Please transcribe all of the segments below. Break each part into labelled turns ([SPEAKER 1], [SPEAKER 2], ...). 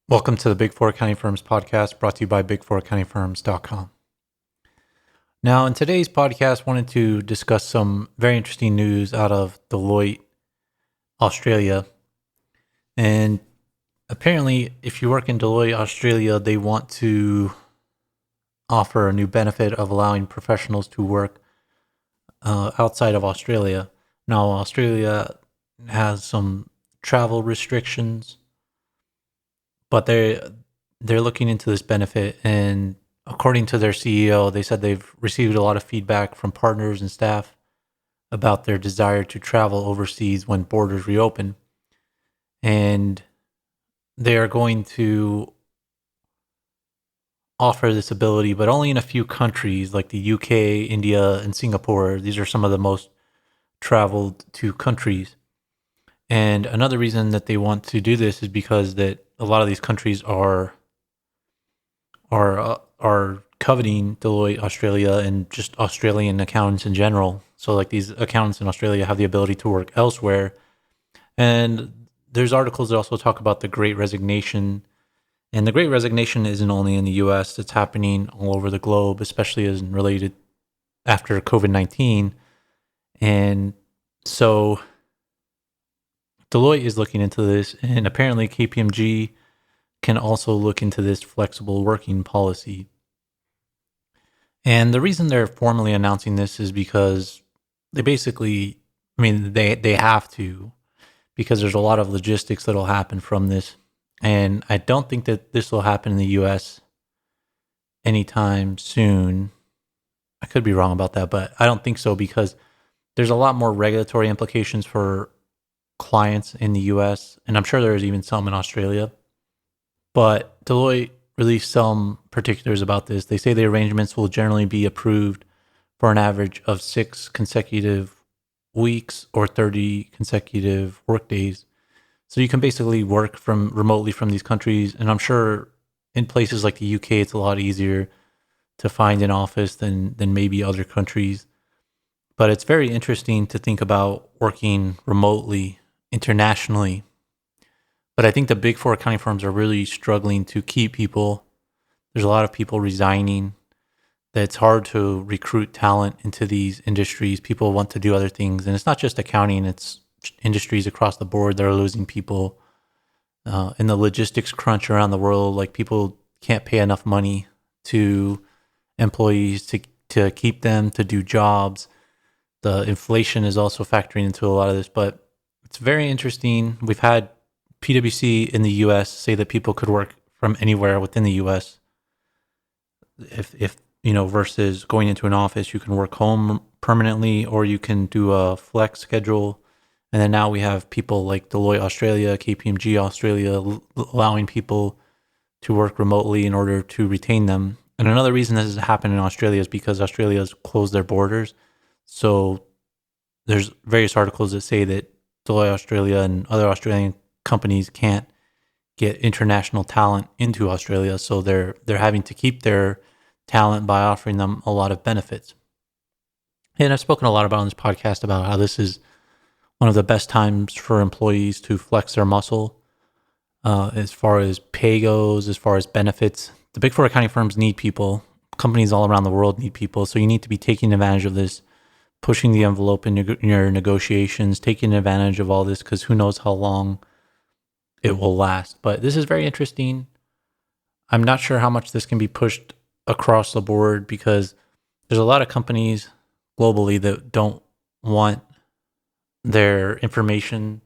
[SPEAKER 1] Welcome to the Big Four Accounting Firms podcast brought to you by big4accountingfirms.com. Now, in today's podcast, I wanted to discuss some very interesting news out of Deloitte Australia. And apparently, if you work in Deloitte Australia, they want to offer a new benefit of allowing professionals to work outside of Australia. Now, Australia has some travel restrictions, but they're looking into this benefit, and according to their CEO, they said they've received a lot of feedback from partners and staff about their desire to travel overseas when borders reopen, and they are going to offer this ability, but only in a few countries like the UK, India, and Singapore. These are some of the most traveled to countries. And another reason that they want to do this is because that a lot of these countries are coveting Deloitte Australia and just Australian accountants in general. So like these accountants in Australia have the ability to work elsewhere. And there's articles that also talk about the Great Resignation. And the Great Resignation isn't only in the US, it's happening all over the globe, especially as related after COVID-19. And so Deloitte is looking into this, and apparently KPMG can also look into this flexible working policy. And the reason they're formally announcing this is because they basically, they have to, because there's a lot of logistics that'll happen from this. And I don't think that this will happen in the US anytime soon. I could be wrong about that, but I don't think so, because there's a lot more regulatory implications for clients in the US, and I'm sure there's even some in Australia. But Deloitte released some particulars about this. They say the arrangements will generally be approved for an average of 6 consecutive weeks or 30 consecutive workdays. So you can basically work from remotely from these countries, and I'm sure in places like the UK it's a lot easier to find an office than maybe other countries. But it's very interesting to think about working remotely internationally. But I think the big four accounting firms are really struggling to keep people. There's a lot of people resigning. That it's hard to recruit talent into these industries. People want to do other things. And it's not just accounting, it's industries across the board that are losing people. In the logistics crunch around the world, like people can't pay enough money to employees to keep them to do jobs. The inflation is also factoring into a lot of this, but it's very interesting. We've had PwC in the US say that people could work from anywhere within the US. If versus going into an office, you can work home permanently or you can do a flex schedule. And then now we have people like Deloitte Australia, KPMG Australia, allowing people to work remotely in order to retain them. And another reason this has happened in Australia is because Australia has closed their borders. So there's various articles that say that Deloitte Australia and other Australian companies can't get international talent into Australia, so they're having to keep their talent by offering them a lot of benefits. And I've spoken a lot about on this podcast about how this is one of the best times for employees to flex their muscle as far as pay goes, as far as benefits. The big four accounting firms need people. Companies all around the world need people, so you need to be taking advantage of this, pushing the envelope in your negotiations, taking advantage of all this, because who knows how long it will last. But this is very interesting. I'm not sure how much this can be pushed across the board, because there's a lot of companies globally that don't want their information,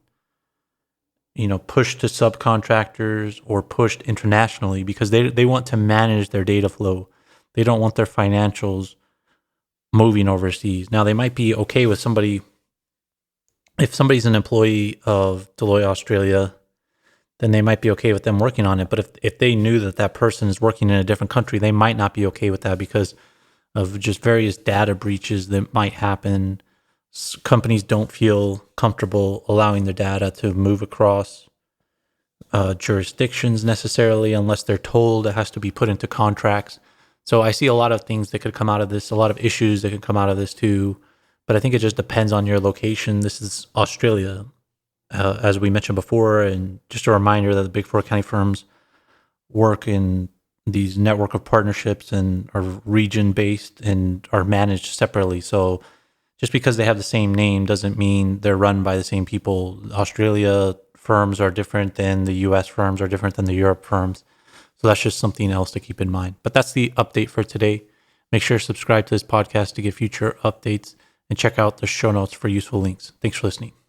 [SPEAKER 1] pushed to subcontractors or pushed internationally, because they want to manage their data flow. They don't want their financials moving overseas. Now, they might be okay with somebody, if somebody's an employee of Deloitte Australia, then they might be okay with them working on it. But if they knew that that person is working in a different country, they might not be okay with that because of just various data breaches that might happen. Companies don't feel comfortable allowing their data to move across jurisdictions necessarily, unless they're told it has to be put into contracts. So I see a lot of things that could come out of this, a lot of issues that could come out of this too. But I think it just depends on your location. This is Australia, as we mentioned before. And just a reminder that the big four accounting firms work in these network of partnerships and are region based and are managed separately. So just because they have the same name doesn't mean they're run by the same people. Australia firms are different than the US firms are different than the Europe firms. So that's just something else to keep in mind. But that's the update for today. Make sure to subscribe to this podcast to get future updates and check out the show notes for useful links. Thanks for listening.